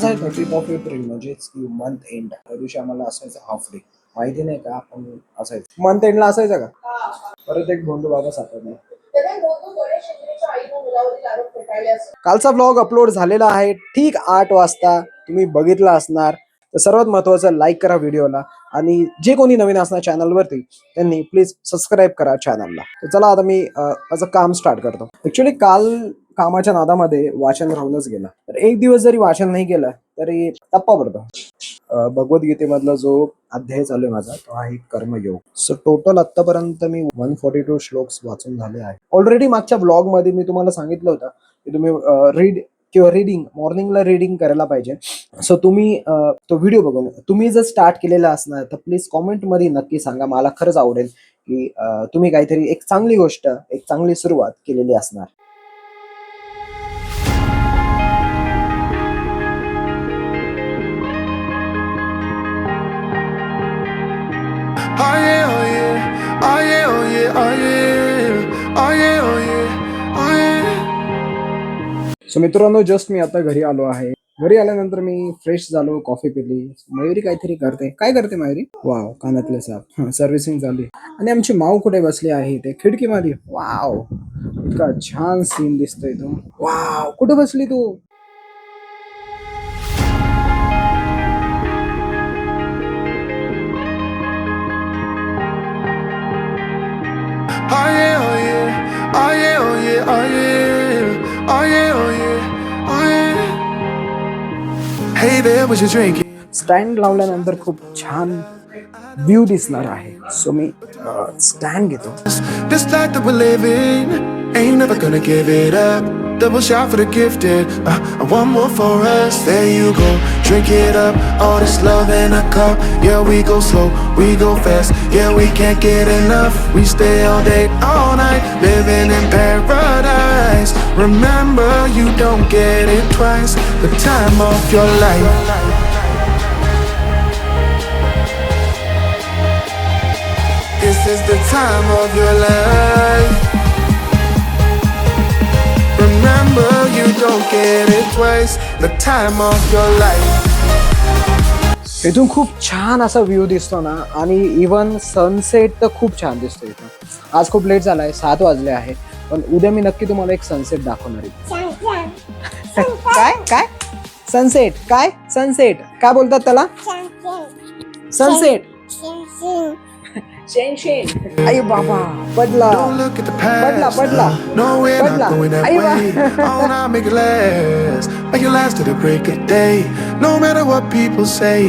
आज आहे 30 of April म्हणजेच की मंथ एंड. त्या दिवशी आम्हाला असायचं हाफ डे. माहिती नाही का आपण असायचं मंथ एंडला असायचं का. परत एक भोंदू बाबा सापडला. कालचा ब्लॉग अपलोड झालेला आहे ठीक 8 वाजता. तुम्ही बघितला असणार. तर सर्वात महत्वाचं लाईक करा व्हिडिओला आणि जे कोणी नवीन असणार चॅनलवरती त्यांनी प्लीज सबस्क्राईब करा चॅनलला. तर चला आता मी माझं काम स्टार्ट करतो. ऍक्च्युली काल कामाच्या नादामध्ये वाचन राहूनच गेला. तर एक दिवस जरी वाचन नाही केलं तरी टप्पा पडतो. भगवद्गीतेमधला जो अध्याय चालू आहे माझा तो आहे कर्मयोग. सो टोटल आतापर्यंत मी 142 श्लोक्स वाचून झाले आहे. ऑलरेडी मागच्या ब्लॉग मध्ये मी तुम्हाला सांगितलं होतं की तुम्ही रीड किंवा रीडिंग मॉर्निंगला रीडिंग करायला पाहिजे. सो तुम्ही तो व्हिडिओ बघून तुम्ही जर स्टार्ट केलेला असणार तर प्लीज कॉमेंट मध्ये नक्की सांगा. मला खरंच आवडेल की तुम्ही काहीतरी एक चांगली गोष्ट एक चांगली सुरुवात केलेली असणार. Oh yeah, oh yeah, oh yeah, oh yeah, oh yeah, oh yeah, oh yeah, oh yeah. So मित्रांनो जस्ट मी आता घरी आलो आहे. घरी आल्यानंतर मी फ्रेश झालो, कॉफी पिली. मयुरी काहीतरी करते. काय करते मयुरी? वाव, कानातले साप. सर्व्हिसिंग झाली. आणि आमची माऊ कुठे बसली आहे ते खिडकीमध्ये. वाव, इतका छान सीन दिसतोय तो. वाव, कुठे बसली तू? Oh yeah, oh yeah, oh yeah, oh yeah, oh yeah, oh yeah, oh yeah, oh yeah. Hey there, what you drinking? Stand लावल्यानंतर खूप छान व्ह्यू दिसणार आहे. सो मी स्टँड घेतो. This life that we're living, ain't never gonna give it up. Double shot for the gifted, and one more for us. There you go, drink it up. All this love in a cup. Yeah, we go slow, we go fast. Yeah, we can't get enough. We stay all day, all night, living in paradise. Remember, you don't get it twice. The time of your life. This is the time of your life. Remember, you don't get it twice. The time of your life. इथून खूप छान असा view दिसतो ना. आणि even sunset तर खूप छान दिसतो इथून. आज खूप लेट झालाय, 7 वाजले आहे. पण उद्या मी नक्की तुम्हाला एक सनसेट दाखवणार आहे. काय काय सनसेट? काय सनसेट काय बोलतात त्याला? सनसेट. शेन शेन. आई बाबा, पडला Don't look at the पडला past. पडला No, we're not पडला. going that I way. बा. I wanna make it last, make it last to the break of day. No matter what people say,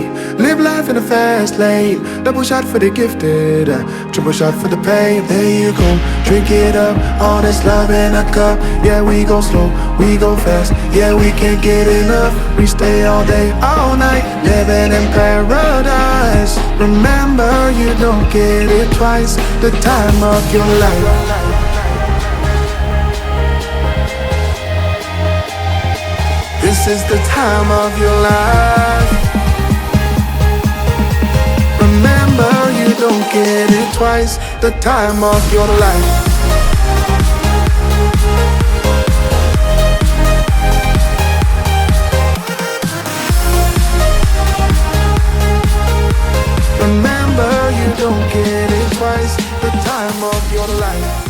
live life in a fast lane. Double shot for the gifted, triple shot for the pain. There you go, drink it up. All this love in a cup. Yeah, we go slow, we go fast. Yeah, we can't get enough. We stay all day, all night, living in paradise. Remember, you don't get it twice. The time of your life. This is the time of your life. Remember, you don't get it twice. The time of your life. Remember, you don't get it twice. The time of your life.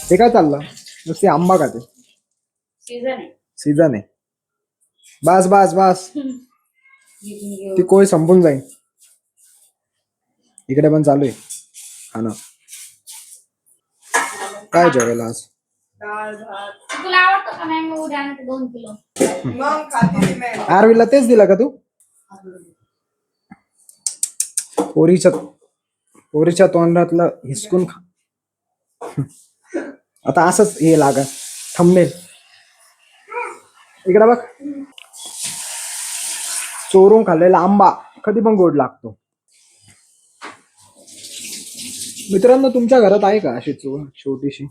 ते काय चाललं? नुसते आंबा खाते. Season आहे. बस बस बस. ती कोय संपून जाईल. इकडे पण चालू आहे खाणं. काय जेवायला आज? तुला आवडतं का मँगो? उद्या आणते 2 किलो. मग खाते ती मॅम. आरवीला तेच दिला का तू? पोरीच्या तोंडातलं हिसकून खा. आता असंच हे लागत थंबनेल. इकडे बघ. चोरून खाल्लेला आंबा कधी पण गोड लागतो. मित्रांनो, तुमच्या घरात आहे का अशी चोर छोटीशी?